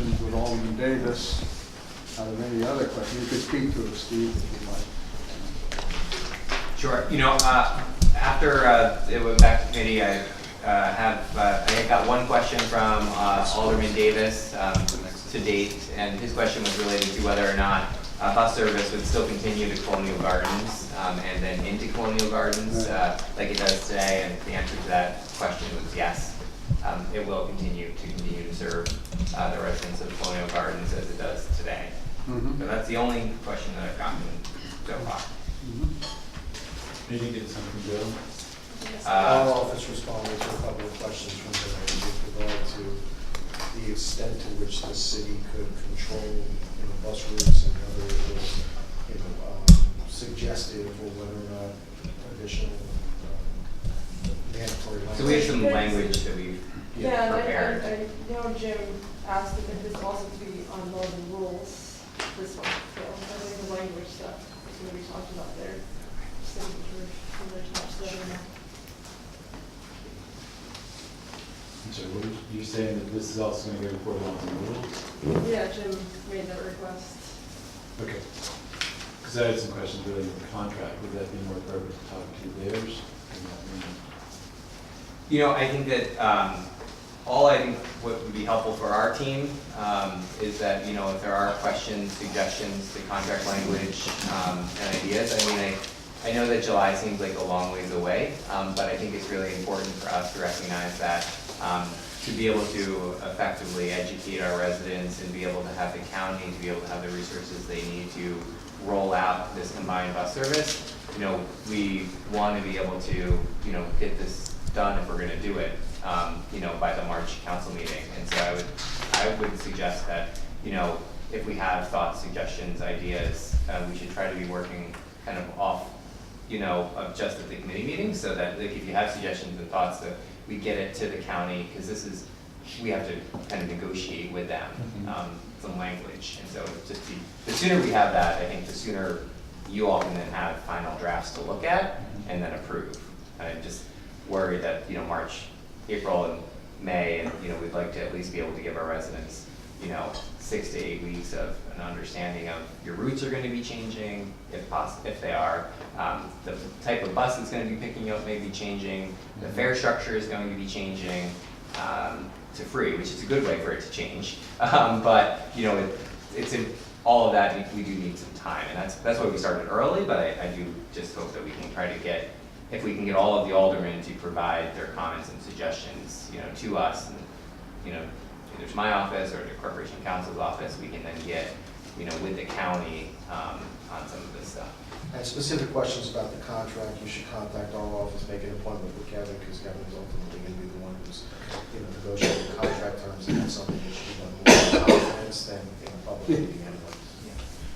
questions with Alderman Davis. Are there any other questions? You could speak to it, Steve, if you'd like. Sure. You know, after it went back to committee, I got one question from Alderman Davis to date, and his question was related to whether or not bus service would still continue to Colonial Gardens and then into Colonial Gardens like it does today, and the answer to that question was yes. It will continue to serve the residents of Colonial Gardens as it does today. So that's the only question that I've gotten so far. Did you get something, Bill? Our office responded to a couple of questions from today with regard to the extent to which the city could control, bus routes and whether it was, suggestive or whether or not additional mandatory language. So we have some language that we've prepared. I know Jim asked if this also to be on Northern rules this one, so I think the language stuff is going to be talked about there. Signatures, and there's much there now. So what are you saying that this is also going to get reported on the rules? Yeah, Jim made that request. Okay. Because I had some questions related to the contract. Would that be more appropriate to talk to theirs? You know, I think that what would be helpful for our team is that, if there are questions, suggestions to contract language and ideas, I know that July seems like a long ways away, but I think it's really important for us to recognize that to be able to effectively educate our residents and be able to have the county, to be able to have the resources they need to roll out this combined bus service, we want to be able to, get this done if we're going to do it, by the March council meeting. And so I would suggest that, if we have thoughts, suggestions, ideas, we should try to be working kind of off, of just at the committee meeting, so that like, if you have suggestions and thoughts, that we get it to the county, because we have to kind of negotiate with them some language. And so the sooner we have that, I think the sooner you all can then have final drafts to look at and then approve. I'm just worried that, March, April, and May, and we'd like to at least be able to give our residents, 6 to 8 weeks of an understanding of your routes are going to be changing, if they are. The type of bus that's going to be picking you up may be changing. The fare structure is going to be changing to free, which is a good way for it to change. But it's in all of that. We do need some time, and that's why we started early. But I do just hope that we can try to get, if we can get all of the aldermen to provide their comments and suggestions, to us, and either to my office or to Corporation Counsel's office, we can then get, with the county on some of this stuff. And specific questions about the contract, you should contact our office, make an appointment with Kevin, because Kevin is ultimately going to be the one who's, negotiating the contract terms, and that's something that should be done more in confidence than in a public meeting anyway.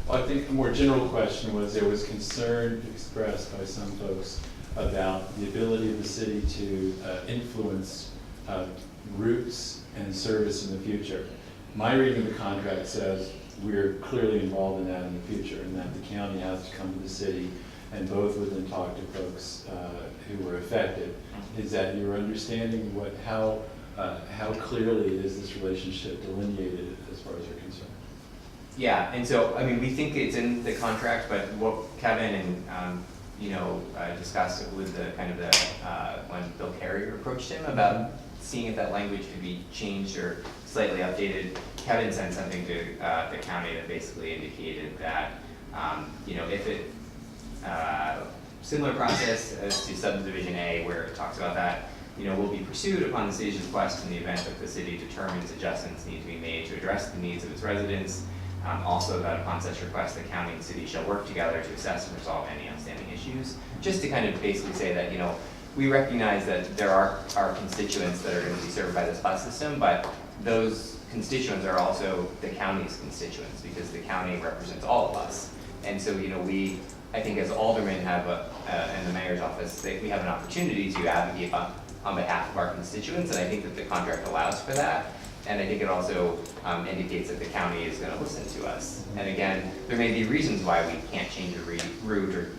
Well, I think a more general question was, there was concern expressed by some folks about the ability of the city to influence routes and service in the future. My reading of the contract says we're clearly involved in that in the future, and that the county has to come to the city and both with and talk to folks who were affected. Is that your understanding? How clearly is this relationship delineated as far as you're concerned? Yeah, and so we think it's in the contract, but what Kevin and discussed it with the kind of when Bill Carrier approached him about seeing if that language could be changed or slightly updated. Kevin sent something to the county that basically indicated that if it similar process as to subdivision A, where it talks about that, will be pursued upon the city's request in the event that the city determines adjustments need to be made to address the needs of its residents. Also, that upon such request, the county and city shall work together to assess and resolve any outstanding issues. Just to kind of basically say that, we recognize that there are constituents that are going to be served by this bus system, but those constituents are also the county's constituents, because the county represents all of us. And so, we, I think as aldermen have in the mayor's office, we have an opportunity to advocate on behalf of our constituents, and I think that the contract allows for that. And I think it also indicates that the county is going to listen to us. And again, there may be reasons why we can't change a route, or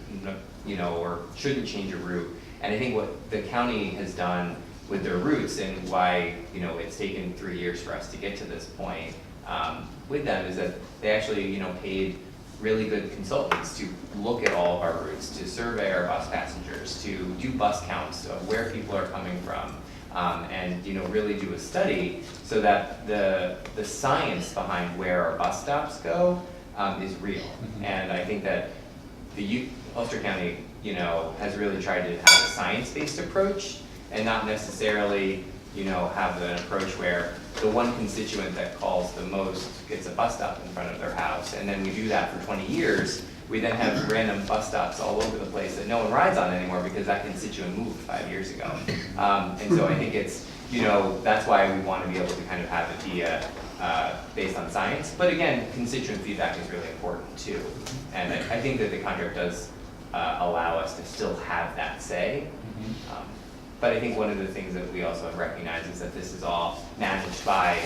or shouldn't change a route. And I think what the county has done with their routes, and why it's taken 3 years for us to get to this point, with them is that they actually, you know, paid really good consultants to look at all of our routes, to survey our bus passengers, to do bus counts of where people are coming from, and, you know, really do a study so that the science behind where our bus stops go is real. And I think that Ulster County, you know, has really tried to have a science-based approach and not necessarily, you know, have an approach where the one constituent that calls the most gets a bus stop in front of their house, and then we do that for 20 years. We then have random bus stops all over the place that no one rides on anymore because that constituent moved 5 years ago. And so I think it's, you know, that's why we want to be able to kind of have it be based on science. But again, constituent feedback is really important too. And I think that the contract does allow us to still have that say. But I think one of the things that we also recognize is that this is all managed by,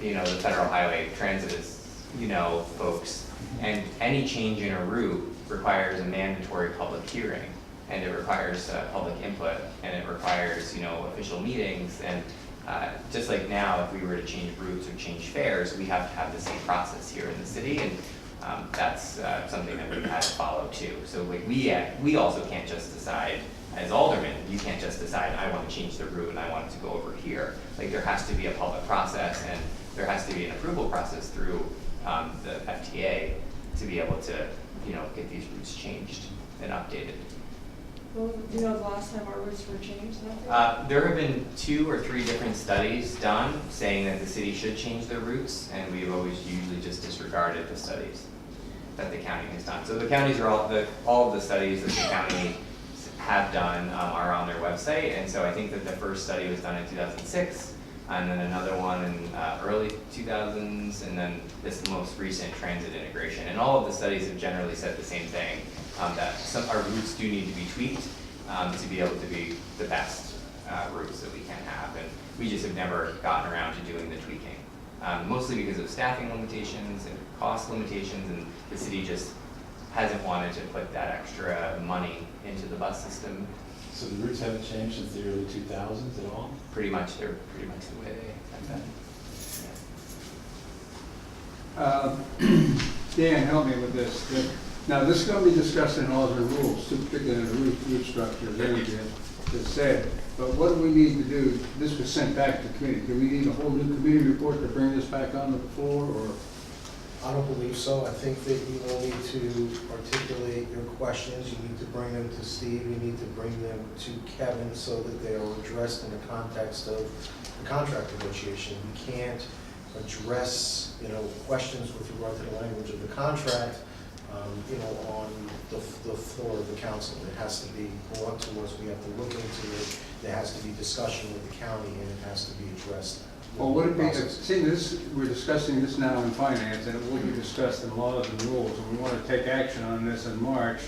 you know, the Federal Highway Transit, you know, folks. And any change in a route requires a mandatory public hearing, and it requires public input, and it requires, you know, official meetings. And just like now, if we were to change routes or change fares, we have to have the same process here in the city, and that's something that we've had to follow too. So like we also can't just decide, as aldermen, you can't just decide, I want to change the route and I want it to go over here. Like there has to be a public process, and there has to be an approval process through the FTA to be able to, you know, get these routes changed and updated. Well, do you know the last time our routes were changed and updated? There have been 2 or 3 different studies done saying that the city should change their routes, and we've always usually just disregarded the studies that the county has done. So the counties are all of the studies that the county have done are on their website, and so I think that the first study was done in 2006, and then another one in early 2000s, and then this most recent transit integration. And all of the studies have generally said the same thing, that our routes do need to be tweaked to be able to be the best routes that we can have, and we just have never gotten around to doing the tweaking, mostly because of staffing limitations and cost limitations, and the city just hasn't wanted to put that extra money into the bus system. So the routes haven't changed since the early 2000s at all? Pretty much, they're pretty much the way they have been. Dan, help me with this. Now, this is going to be discussed in all the rules, particularly in the route structure, as Andrea has said. But what do we need to do? This was sent back to committee. Do we need a whole new committee report to bring this back on the floor, or? I don't believe so. I think that you will need to articulate your questions. You need to bring them to Steve. You need to bring them to Kevin so that they are addressed in the context of the contract negotiation. You can't address, you know, questions with regard to the language of the contract, you know, on the floor of the council. It has to be brought to us. We have to look into it. There has to be discussion with the county, and it has to be addressed. Well, would it be, see, we're discussing this now in finance, and it will be discussed in laws and rules, and we want to take action on this in March,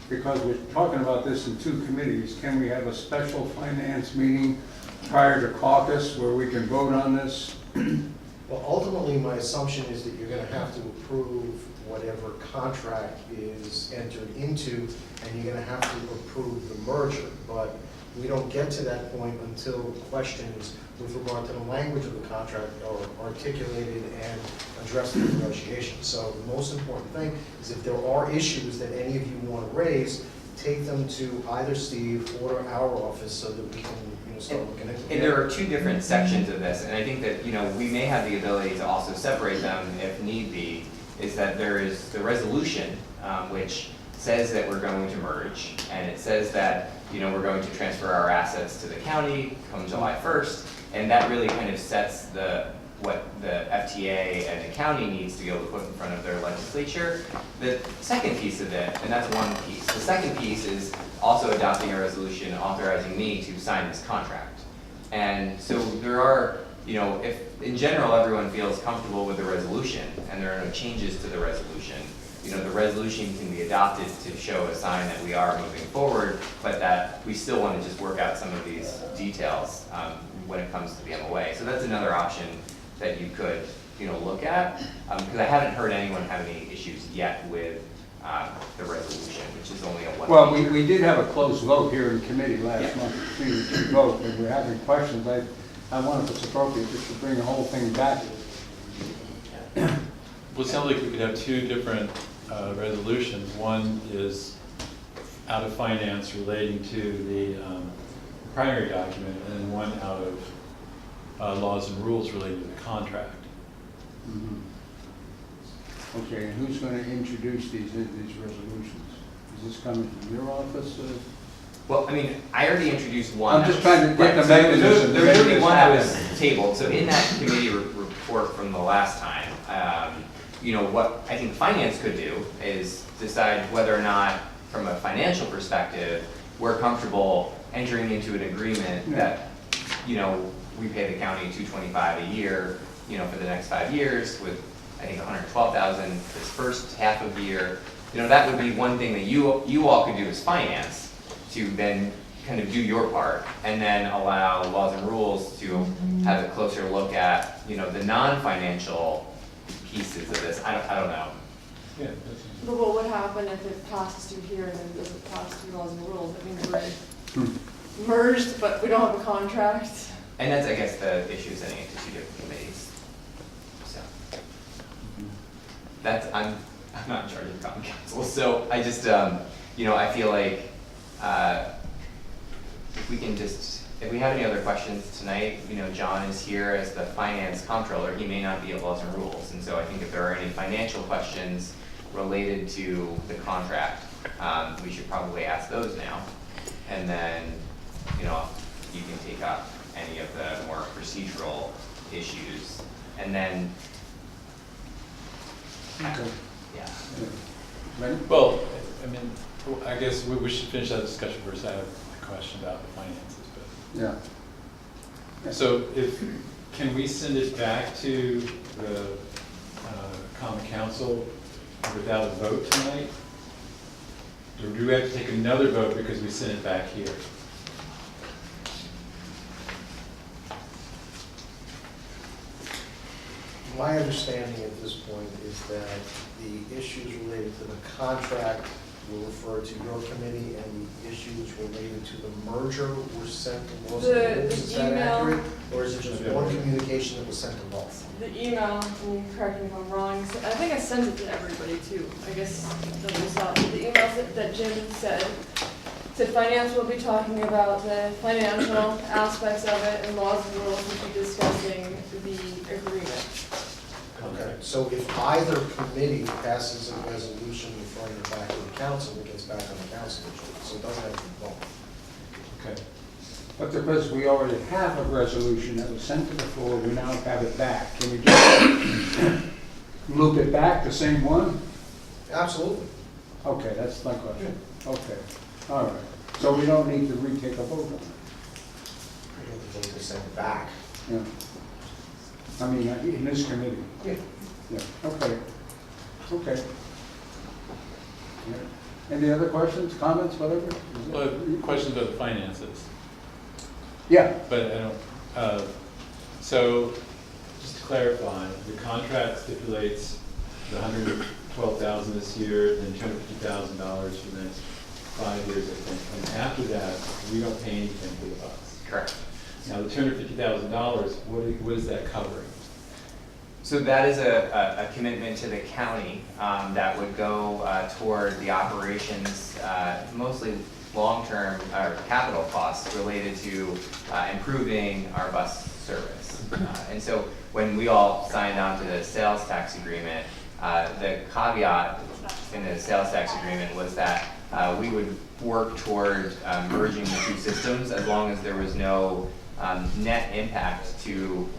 because we're talking about this in 2 committees. Can we have a special finance meeting prior to caucus where we can vote on this? Well, ultimately, my assumption is that you're going to have to approve whatever contract is entered into, and you're going to have to approve the merger. But we don't get to that point until questions with regard to the language of the contract are articulated and addressed in the negotiation. So the most important thing is if there are issues that any of you want to raise, take them to either Steve or our office so that we can, you know, start looking into it. And there are 2 different sections of this, and I think that, you know, we may have the ability to also separate them if need be, is that there is the resolution, which says that we're going to merge, and it says that, you know, we're going to transfer our assets to the county come July 1st, and that really kind of sets what the FTA and the county needs to be able to put in front of their legislature. The second piece of it, and that's one piece, the second piece is also adopting a resolution authorizing me to sign this contract. And so there are, you know, if in general everyone feels comfortable with the resolution and there are no changes to the resolution, you know, the resolution can be adopted to show a sign that we are moving forward, but that we still want to just work out some of these details when it comes to the MOA. So that's another option that you could, you know, look at, because I haven't heard anyone have any issues yet with the resolution, which is only a one. Well, we did have a close vote here in committee last month, 3-2 vote, and we're having questions. I wonder if it's appropriate just to bring the whole thing back Well, it sounds like we could have two different resolutions. One is out of finance relating to the primary document, and then one out of laws and rules relating to the contract. Mhm. Okay, and who's going to introduce these resolutions? Is this coming from your office? Well, I mean, I already introduced one. I'm just trying to get Right, the so mechanism to There's make already this one that happen. was tabled, so in that committee report from the last time, you know, what I think finance could do is decide whether or not, from a financial perspective, we're comfortable entering into an agreement Yeah. that, you know, we pay the county $225 a year, you know, for the next 5 years with, I think, $112,000 this first half of the year. You know, that would be one thing that you all could do as finance, to then kind of do your part, and then allow laws and rules to have a closer look at, you know, the non-financial pieces of this. I don't know. Yeah. But what would happen if it passes through here and then doesn't pass through laws and rules? That means we're merged, but we don't have a contract. And that's, I guess, the issue, sending it to two different committees. So, that's, I'm not in charge of the common council, so I just, you know, I feel like, if we can just, if we have any other questions tonight, you know, John is here as the finance comptroller, he may not be at laws and rules, and so I think if there are any financial questions related to the contract, we should probably ask those now, and then, you know, you can take up any of the more procedural issues, and then, Okay. yeah. Ready? Well, I mean, I guess we should finish that discussion first. I have a question about the finances, but. Yeah. So can we send it back to the common council without a vote tonight? Or do we have to take another vote because we sent it back here? My understanding at this point is that the issues related to the contract will refer to your committee, and the issues related to the merger were sent to laws and The rules. Is that email- accurate? Or is it just one communication that was sent to both? The email, and correct me if I'm wrong, I think I sent it to everybody too. I guess that was not, the email that Jim said finance will be talking about the financial aspects of it, and laws and rules will be discussing the agreement. Okay, so if either committee passes a resolution referring it back to the council, it gets back on the council, so it doesn't have to be both. Okay. But because we already have a resolution that was sent to the floor, we now have it back. Can we just loop it back, the same one? Absolutely. Okay, that's my question. Okay, all right. So we don't need to retake a vote on it? I don't think they send it back. Yeah. I mean, in this committee? Yeah. Yeah, okay. Okay. Yeah. Any other questions, comments, whatever? Is Well, it- questions about the finances, Yeah, but I don't, so just to clarify, the contract stipulates the $112,000 this year, then $250,000 for the next 5 years, I think. And after that, we don't pay anything for the bus. Correct. Now, the $250,000, what is that covering? So that is a commitment to the county that would go toward the operations, mostly long-term or capital costs related to improving our bus service. And so when we all signed on to the sales tax agreement, the caveat in the sales tax agreement was that we would work toward merging the two systems as long as there was no net impact to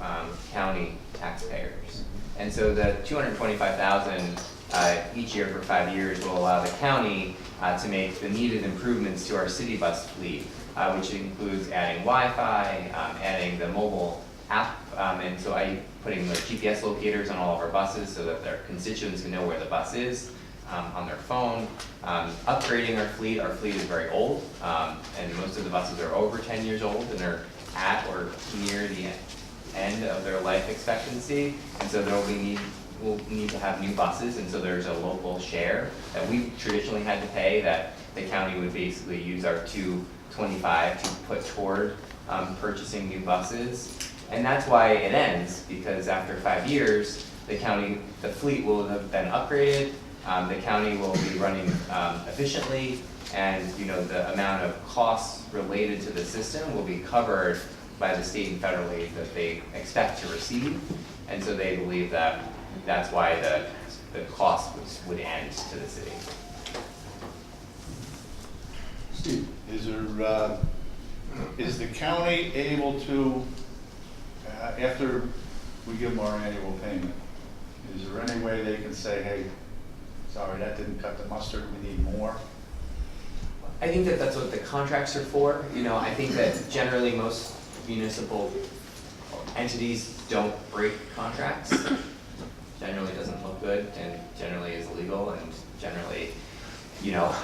county taxpayers. And so the $225,000 each year for 5 years will allow the county to make the needed improvements to our city bus fleet, which includes adding Wi-Fi, adding the mobile app, and so putting the GPS locators on all of our buses so that their constituents can know where the bus is on their phone, upgrading our fleet. Our fleet is very old, and most of the buses are over 10 years old, and they're at or near the end of their life expectancy, and so we'll need to have new buses, and so there's a local share that we've traditionally had to pay that the county would basically use our $225 to put toward purchasing new buses. And that's why it ends, because after 5 years, the fleet will have been upgraded, the county will be running efficiently, and, you know, the amount of costs related to the system will be covered by the state and federal aid that they expect to receive. And so they believe that that's why the cost would end to the city. Steve? Is the county able to, after we give them our annual payment, is there any way they can say, hey, sorry, that didn't cut the mustard, we need more? I think that that's what the contracts are for. You know, I think that generally most municipal entities don't break contracts. Generally doesn't look good and generally is illegal and generally, you know,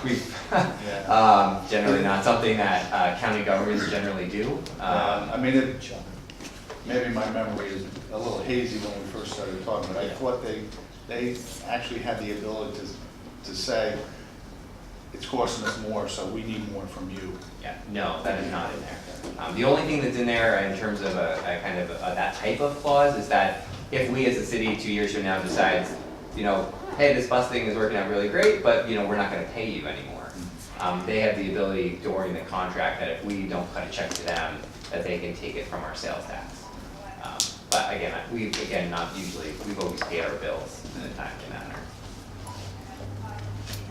generally not something that county governments generally do. I mean, maybe my memory is a little hazy when we first started talking, but I thought they actually had the ability to say, it's costing us more, so we need more from you. Yeah, no, that is not in there. The only thing that's in there in terms of a kind of that type of clause is that if we as a city 2 years from now decides, you know, hey, this bus thing is working out really great, but, you know, we're not gonna pay you anymore. They have the ability during the contract that if we don't cut a check to them, that they can take it from our sales tax. But again, not usually, we've always paid our bills in a timely manner.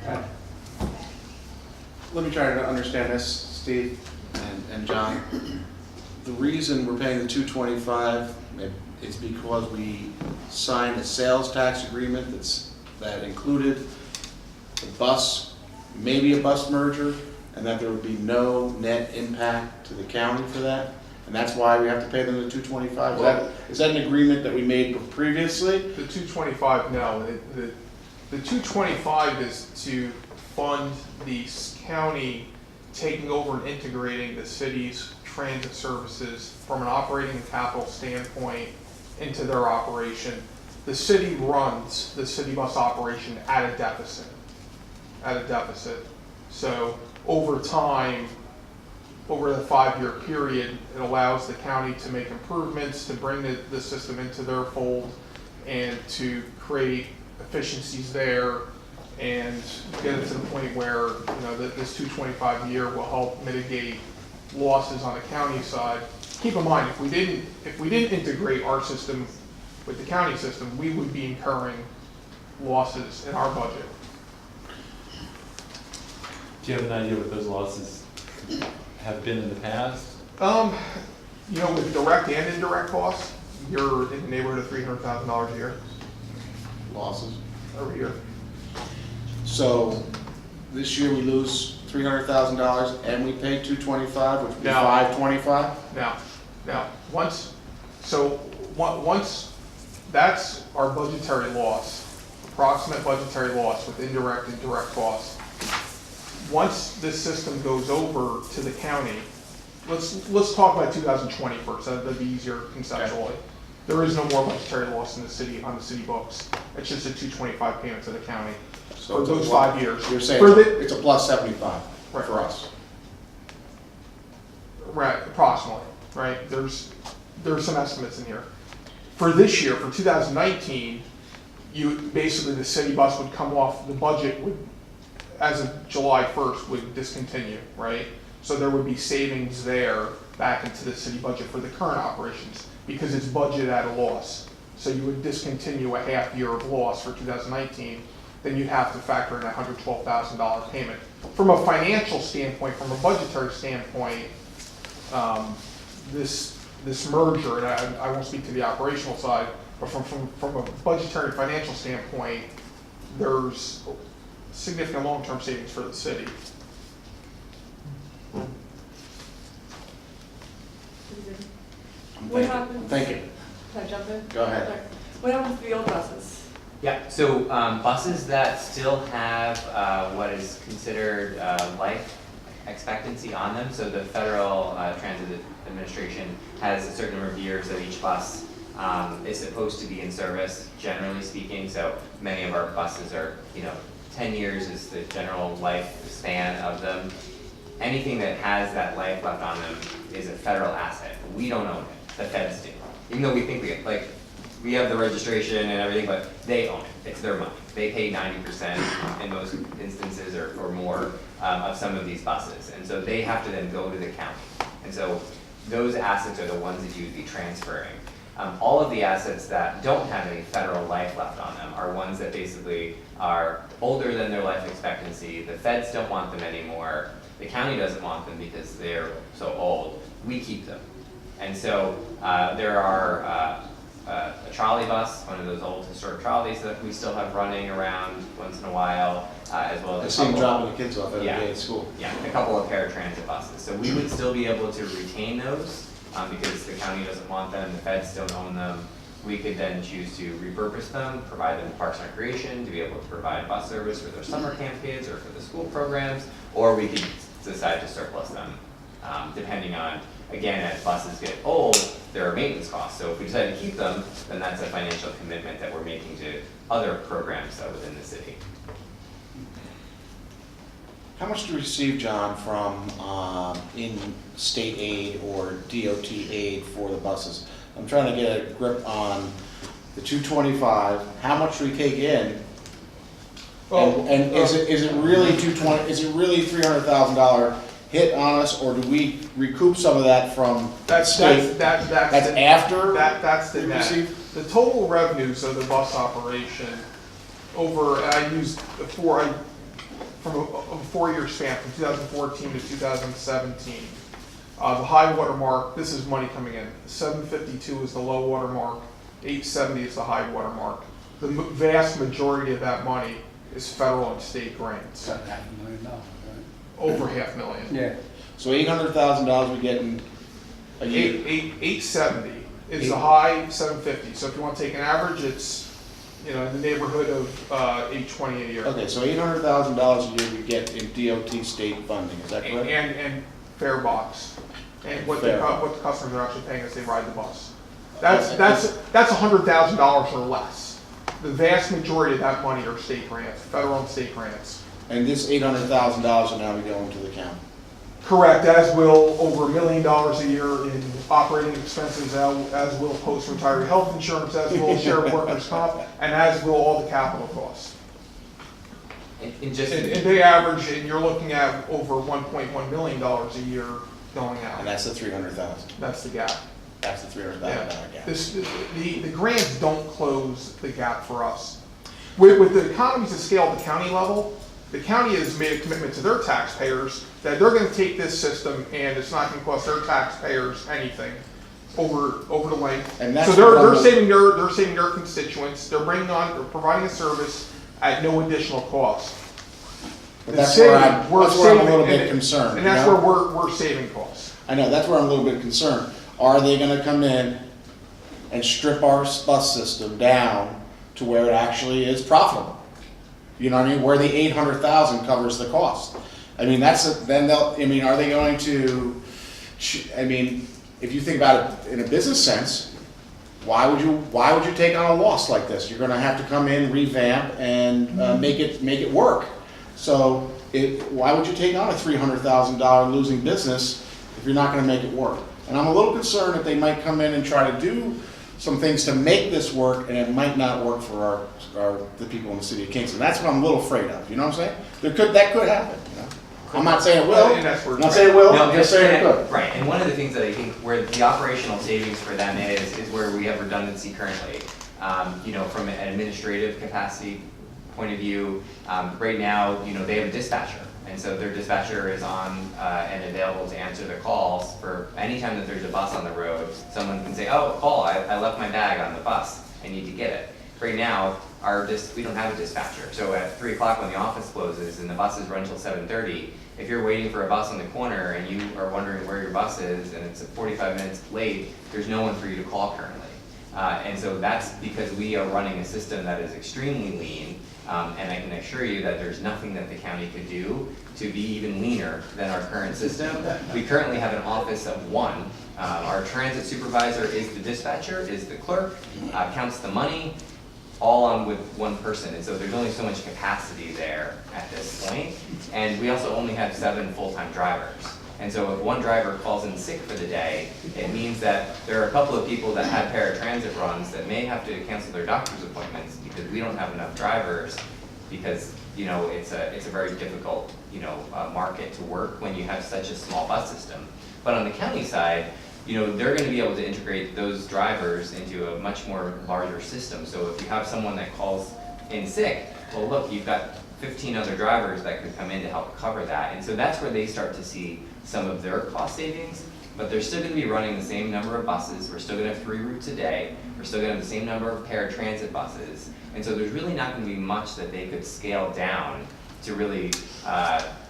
Okay. Let me try to understand this, Steve and John. The reason we're paying the $225 is because we signed a sales tax agreement that included the bus, maybe a bus merger, and that there would be no net impact to the county for that, and that's why we have to pay them the $225. Is that an agreement that we made previously? The 225, no. The 225 is to fund the county taking over and integrating the city's transit services from an operating and capital standpoint into their operation. The city runs the city bus operation at a deficit. So over time, over the 5-year period, it allows the county to make improvements, to bring the system into their fold, and to create efficiencies there, and get it to the point where, you know, this 225 a year will help mitigate losses on the county side. Keep in mind, if we didn't integrate our system with the county system, we would be incurring losses in our budget. Do you have an idea what those losses have been in the past? You know, with direct and indirect costs, you're in the neighborhood of $300,000 a year, Losses. every year. So this year we lose $300,000 and we pay $225, which would be No. $525? Now, once that's our budgetary loss, approximate budgetary loss with indirect and direct costs. Once this system goes over to the county, let's talk about 2020 first, that'd be easier conceptually. Okay. There is no more budgetary loss in the city, on the city books. It's just a 225 payment to the county So for it's a those plus- 5 years. You're saying For the- it's a plus 75 Right. for us. Right, approximately, right? There's some estimates in here. For this year, for 2019, basically the city bus would come off, the budget would, as of July 1st, would discontinue, right? So there would be savings there back into the city budget for the current operations, because it's budgeted at a loss. So you would discontinue a half year of loss for 2019, then you'd have to factor in a $112,000 payment. From a financial standpoint, from a budgetary standpoint, this merger, and I won't speak to the operational side, but from a budgetary financial standpoint, there's significant long-term savings for the city. What happens? Thank you. Can I jump in? Go ahead. Okay. What happens to the old buses? Yeah, so buses that still have what is considered life expectancy on them, so the Federal Transit Administration has a certain number of years that each bus is supposed to be in service, generally speaking, so many of our buses are, 10 years is the general lifespan of them. Anything that has that life left on them is a federal asset. We don't own it, the feds do. Even though we think we, we have the registration and everything, but they own it, it's their money. They pay 90% in most instances or more of some of these buses. And so they have to then go to the county. And so those assets are the ones that you would be transferring. All of the assets that don't have any federal life left on them are ones that basically are older than their life expectancy. The feds don't want them anymore. The county doesn't want them because they're so old. We keep them. And so there are a trolley bus, one of those old historic trolleys that we still have running around once in a while, as well I as see them dropping the kids off every day at school. Yeah, a couple of paratransit buses. So we would still be able to retain those because the county doesn't want them, the feds don't own them. We could then choose to repurpose them, provide them to Parks and Recreation to be able to provide bus service for their summer camp kids or for the school programs, or we could decide to surplus them, depending on, again, as buses get old, there are maintenance costs. So if we decide to keep them, then that's a financial commitment that we're making to other programs within the city. How much do you receive, John, from in state aid or DOT aid for the buses? I'm trying to get a grip on the 225. How much do we take in? And is it really 220? Is it really $300,000 hit on us, or do we recoup some of that from state? That's after That's the we net. receive? The total revenues of the bus operation over, and I used from a 4-year span from 2014 to 2017. The high water mark, this is money coming in. 752 is the low water mark, 870 is the high water mark. The vast majority of that money is federal and state grants, About $500,000, right? over $500,000. Yeah. So $800,000 we get in a year. 870 is the high, 750. So if you want to take an average, it's in the neighborhood of 820 a year. Okay, so $800,000 a year we get in DOT state funding. Is that correct? And fare box, and what the Fare. what the customers are actually paying as they ride the bus. That's $100,000 or less. The vast majority of that money are state grants, federal and state grants. And this $800,000 will now be going to the county. Correct, as will over $1 million a year in operating expenses, as will post-retiree health insurance, as will shared workers' comp, and as will all the capital costs. And just And they average, and you're looking at over $1.1 million a year going And out. that's the $300,000. That's the gap. That's the $300,000 gap. The grants don't close the gap for us. With the economies of scale at the county level, the county has made a commitment to their taxpayers that they're going to take this system and it's not going to cost their taxpayers anything over the length. And that's So they're what saving their constituents. They're providing a service at no additional cost. But that's where I'm a little bit concerned. And that's you where know? we're saving costs. I know, that's where I'm a little bit concerned. Are they gonna come in and strip our bus system down to where it actually is profitable? You know what I mean? Where the $800,000 covers the cost. I mean, are they going to, if you think about it in a business sense, why would you take on a loss like this? You're gonna have to come in, revamp, and make it work. So why would you take on a $300,000 losing business if you're not gonna make it work? And I'm a little concerned that they might come in and try to do some things to make this work, and it might not work for the people in the city of Kingston. That's what I'm a little afraid of, you know what I'm saying? That could happen, you know? I'm not saying it will, And that's where- I'm not saying it will, No, I'm just saying it could. Right, and one of the things that I think where the operational savings for them is where we have redundancy currently. From an administrative capacity point of view, right now, they have a dispatcher. And so their dispatcher is on and available to answer the calls for any time that there's a bus on the road. Someone can say, oh, call, I left my bag on the bus, I need to get it. Right now, we don't have a dispatcher. So at 3 o'clock when the office closes and the buses run till 7:30, if you're waiting for a bus on the corner and you are wondering where your bus is and it's 45 minutes late, there's no one for you to call currently. And so that's because we are running a system that is extremely lean, and I can assure you that there's nothing that the county could do to be even leaner than our current system. We currently have an office of 1. Our transit supervisor is the dispatcher, is the clerk, counts the money, all on with one person. And so there's only so much capacity there at this point. And we also only have 7 full-time drivers. And so if one driver calls in sick for the day, it means that there are a couple of people that had paratransit runs that may have to cancel their doctor's appointments because we don't have enough drivers, because, you know, it's a very difficult, you know, market to work when you have such a small bus system. But on the county side, you know, they're gonna be able to integrate those drivers into a much more larger system. So if you have someone that calls in sick, well, look, you've got 15 other drivers that could come in to help cover that. And so that's where they start to see some of their cost savings, but they're still gonna be running the same number of buses. We're still gonna have 3 routes a day. We're still gonna have the same number of paratransit buses. And so there's really not gonna be much that they could scale down to really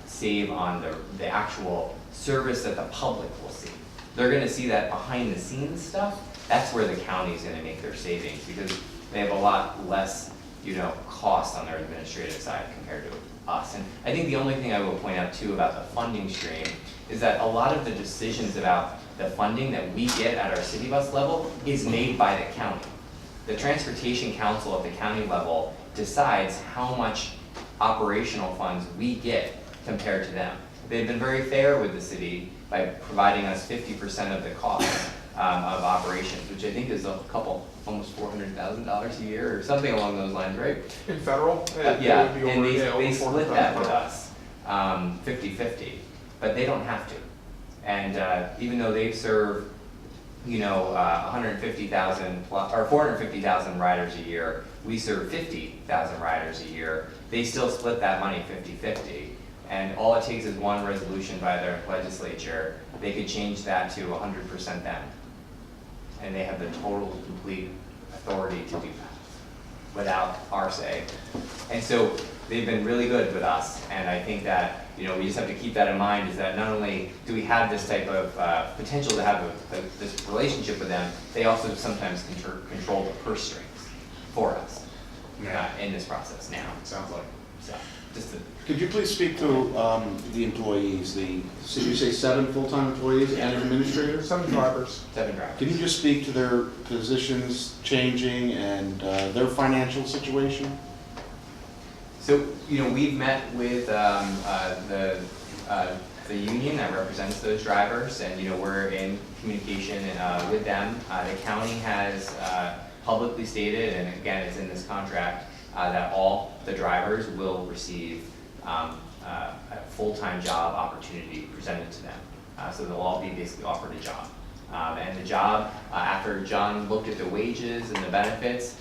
save on the actual service that the public will see. They're gonna see that behind the scenes stuff. That's where the county's gonna make their savings, because they have a lot less, you know, cost on their administrative side compared to us. And I think the only thing I will point out too about the funding stream is that a lot of the decisions about the funding that we get at our city bus level is made by the county. The Transportation Council at the county level decides how much operational funds we get compared to them. They've been very fair with the city by providing us 50% of the cost of operations, which I think is a couple, almost $400,000 a year or something along those lines, right? In federal? Yeah, It would be and over, they over split 400,000 that with federal. us, 50-50, but they don't have to. And even though they serve, you know, 150,000 plus, or 450,000 riders a year, we serve 50,000 riders a year, they still split that money 50-50. And all it takes is one resolution by their legislature. They could change that to 100% them. And they have the total, complete authority to do that without our say. And so they've been really good with us. And I think that, you know, we just have to keep that in mind, is that not only do we have this type of potential to have this relationship with them, they also sometimes control the purse strings for us in this process now. Sounds like. So, just to, Could you please speak to the employees, did you say 7 full-time employees and an administrator? 7 drivers. 7 drivers. Can you just speak to their positions changing and their financial situation? So, you know, we've met with the union that represents those drivers, and, you know, we're in communication with them. The county has publicly stated, and again, it's in this contract, that all the drivers will receive a full-time job opportunity presented to them. So they'll all be basically offered a job. And the job, after John looked at the wages and the benefits,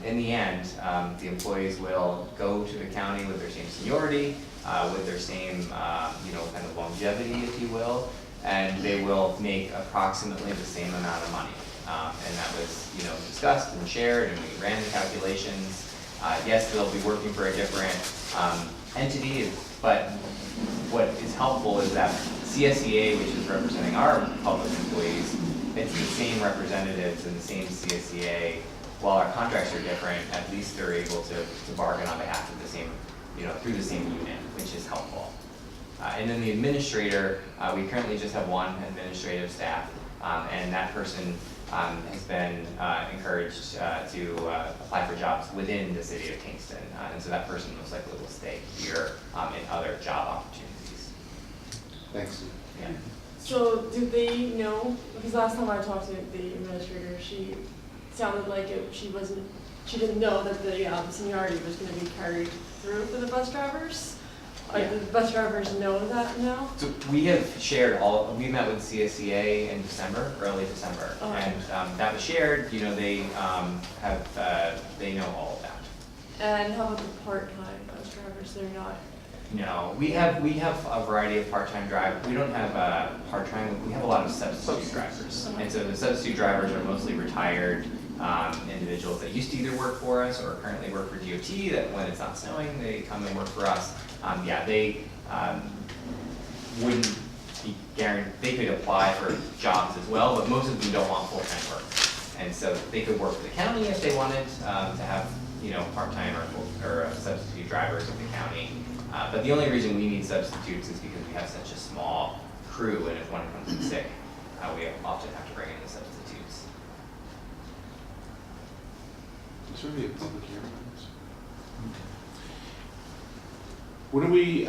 in the end, the employees will go to the county with their same seniority, with their same, you know, kind of longevity, if you will, and they will make approximately the same amount of money. And that was, you know, discussed and shared, and we ran the calculations. Yes, they'll be working for a different entity, but what is helpful is that CSEA, which is representing our public employees, it's the same representatives in the same CSEA. While our contracts are different, at least they're able to bargain on behalf of the same, you know, through the same unit, which is helpful. And then the administrator, we currently just have one administrative staff, and that person has been encouraged to apply for jobs within the city of Kingston. And so that person most likely will stay here in other job opportunities. Thanks. Yeah. So do they know, because last time I talked to the administrator, she sounded like she didn't know that the seniority was gonna be carried through for the bus drivers. Yeah. Do the bus drivers know that now? So we have shared we met with CSEA in December, early December, Oh. and that was shared. You know, they they know all of that. And how about the part-time bus drivers? They're not. No, we have a variety of part-time drivers. We don't have part-time. We have a lot of substitute drivers, and so the substitute drivers are mostly retired individuals that used to either work for us or currently work for DOT. That when it's not snowing, they come and work for us. Yeah, they wouldn't be guaranteed. They could apply for jobs as well, but most of them don't want full-time work, and so they could work for the county if they wanted to have, you know, part-time or substitute drivers of the county. But the only reason we need substitutes is because we have such a small crew, and if one comes in sick, we often have to bring in the substitutes. Is there any public hearing on this? When are we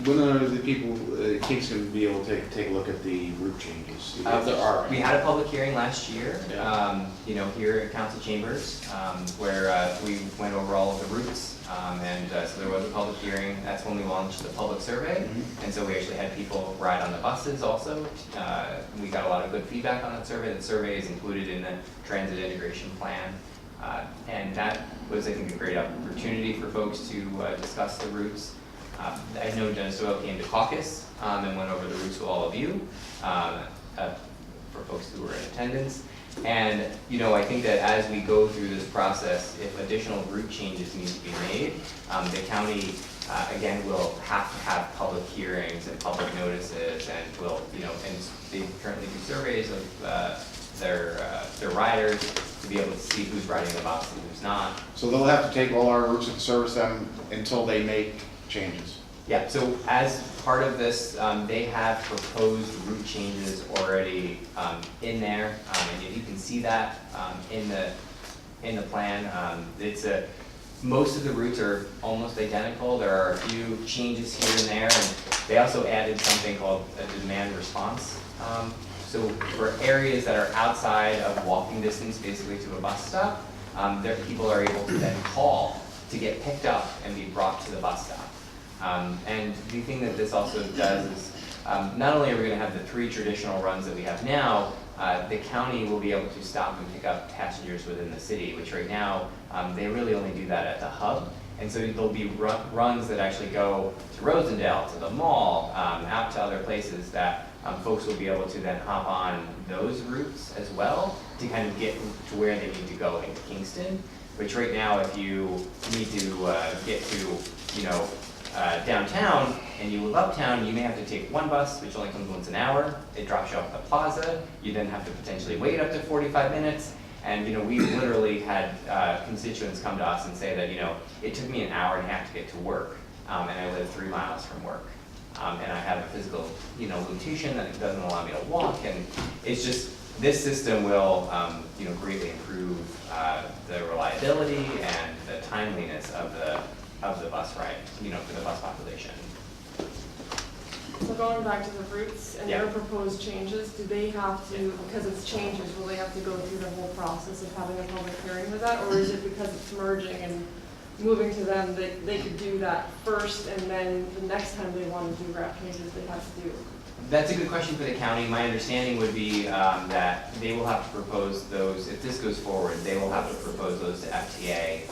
when are the people, Kingston be able to take a look at the route changes? If there are. We had a public hearing last year, Yeah. here at council chambers, where we went over all of the routes. So there was a public hearing. That's when we launched the public survey. Mhm. And so we actually had people ride on the buses also. We got a lot of good feedback on that survey. The survey is included in the transit integration plan. And that was, I think, a great opportunity for folks to discuss the routes. I know Dennis Doyle came to caucus and went over the routes with all of you, for folks who were in attendance. And, I think that as we go through this process, if additional route changes need to be made, the county, again, will have to have public hearings and public notices, and will, and they currently do surveys of their riders to be able to see who's riding the bus and who's not. So they'll have to take all our routes and service them until they make changes. Yeah, so as part of this, they have proposed route changes already in there, and you can see that in the plan. Most of the routes are almost identical. There are a few changes here and there, and they also added something called a demand response. So for areas that are outside of walking distance, basically to a bus stop, people are able to then call to get picked up and be brought to the bus stop. And the thing that this also does is, not only are we going to have the 3 traditional runs that we have now, the county will be able to stop and pick up passengers within the city, which right now, they really only do that at the hub. And so there'll be runs that actually go to Rosendale, to the mall, out to other places that folks will be able to then hop on those routes as well to kind of get to where they need to go in Kingston. Which right now, if you need to get to, downtown and you live uptown, you may have to take one bus, which only comes once an hour. It drops you off at the plaza. You then have to potentially wait up to 45 minutes. And, we literally had constituents come to us and say that, it took me an hour and a half to get to work, and I live 3 miles from work. And I have a physical, limitation that doesn't allow me to walk, and it's just, this system will, greatly improve the reliability and the timeliness of the bus ride, for the bus population. So going back to the routes and their Yeah. proposed changes, do they have to, because it's changes, will they have to go through the whole process of having a public hearing with that? Or is it because it's merging and moving to them, they could do that first and then the next time they want to do route changes, they have to do? That's a good question for the county. My understanding would be that they will have to propose those, if this goes forward, they will have to propose those to FTA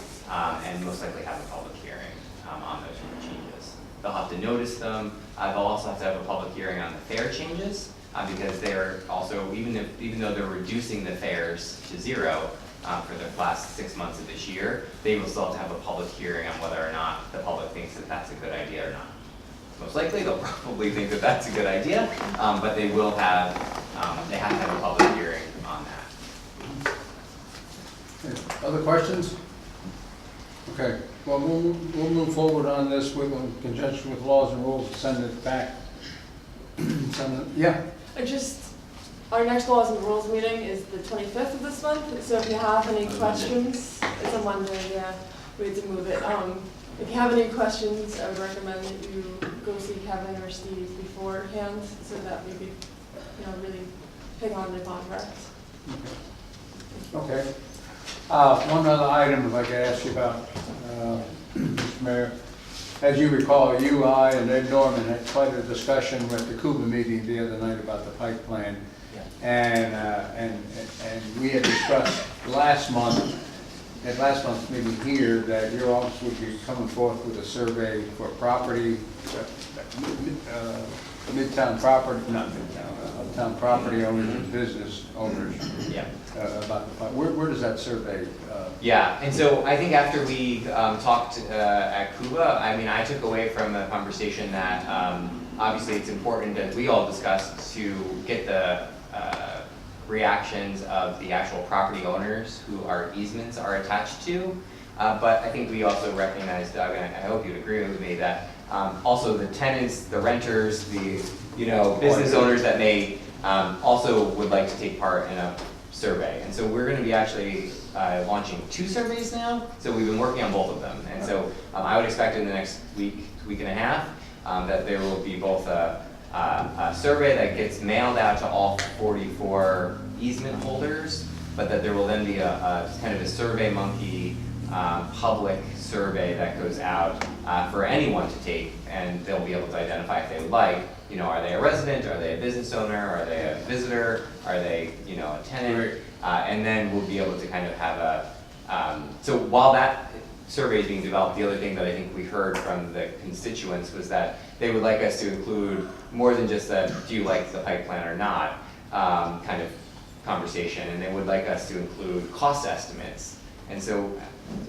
and most likely have a public hearing on those route changes. They'll have to notice them. They'll also have to have a public hearing on the fare changes because they're also, even though they're reducing the fares to 0 for the last 6 months of this year, they will still have to have a public hearing on whether or not the public thinks that that's a good idea or not. Most likely, they'll probably think that that's a good idea, but they will have, they have to have a public hearing on that. Other questions? Okay, well, we'll move forward on this with, in conjunction with laws and rules, send it back. Yeah, Our next laws and rules meeting is the 25th of this month, so if you have any questions, it's a Monday, yeah, we had to move it. If you have any questions, I would recommend that you go see Kevin or Steve beforehand, so that we could, really pick on the contract. okay. One other item if I could ask you about, Mr. Mayor. As you recall, you, I, and Ed Norman had quite a discussion with the Cuba meeting the other night about the pipe plan. And we had discussed last month's meeting here, that your office would be coming forth with a survey for property, uptown property owners and business owners. Yeah. About the pipe. Where does that survey? Yeah, and so I think after we talked at Cuba, I took away from the conversation that obviously it's important, as we all discussed, to get the reactions of the actual property owners who our easements are attached to. But I think we also recognize, Doug, and I hope you'd agree with me, that also the tenants, the renters, the business owners that may also would like to take part in a survey. And so we're going to be actually launching 2 surveys now. So we've been working on both of them. And so I would expect in the next week and a half that there will be both a survey that gets mailed out to all 44 easement holders, but that there will then be a kind of a SurveyMonkey public survey that goes out for anyone to take, and they'll be able to identify if they would like, you know, are they a resident, are they a business owner, are they a visitor, are they, you know, a tenant, and then we'll be able to kind of have a, so while that survey is being developed, the other thing that I think we heard from the constituents was that they would like us to include more than just a do you like the pipe plan or not kind of conversation, and they would like us to include cost estimates. And so,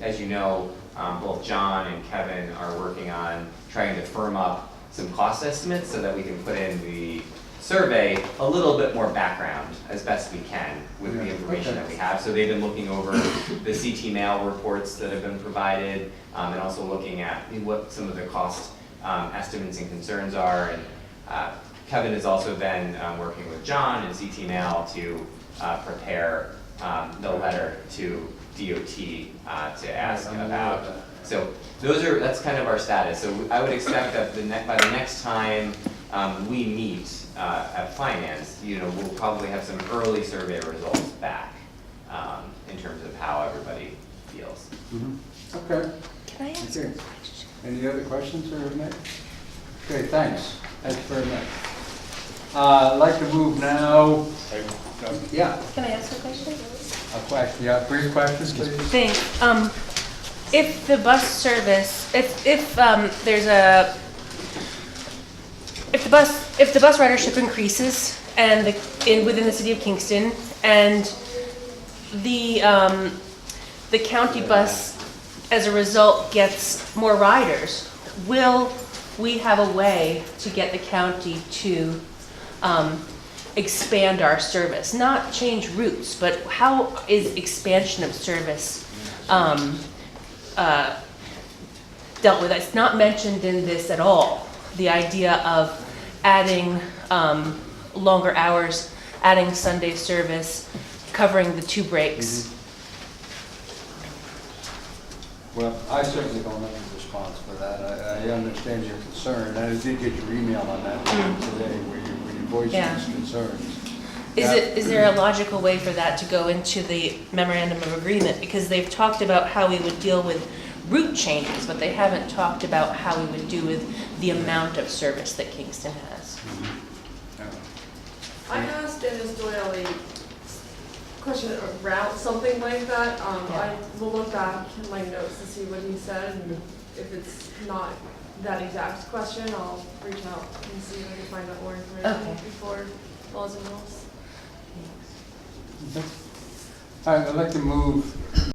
as you know, both John and Kevin are working on trying to firm up some cost estimates so that we can put in the survey a little bit more background as best we can with the information that we have. So they've been looking over the CT mail reports that have been provided, and also looking at what some of the cost estimates and concerns are. And Kevin has also been working with John and CT mail to prepare the letter to DOT to ask about. So that's kind of our status. So I would expect that by the next time we meet at finance, you know, we'll probably have some early survey results back in terms of how everybody feels. Okay. Can I ask Okay. a question? Any other questions or Nick? Okay, thanks. Thanks very much. I'd like to move now. Yeah, Can I ask a question? a question. Yeah, brief questions, please. Thanks. If the bus service, if there's a, if the bus ridership increases and within the city of Kingston, and the county bus as a result gets more riders, will we have a way to get the county to expand our service? Not change routes, but how is expansion of service dealt with? It's not mentioned in this at all. The idea of adding longer hours, adding Sunday service, covering the 2 breaks. Well, I certainly don't have a response for that. I understand your concern, and I did get your email on that today where you voiced Yeah. these concerns. Is there a logical way for that to go into the memorandum of agreement? Because they've talked about how we would deal with route changes, but they haven't talked about how we would do with the amount of service that Kingston has. I asked Dennis Doyle a question around something like that. I will look back in my notes to see what he said, and if it's not that exact question, I'll reach out and see if I can find out more information before laws and rules. All right, I'd like to move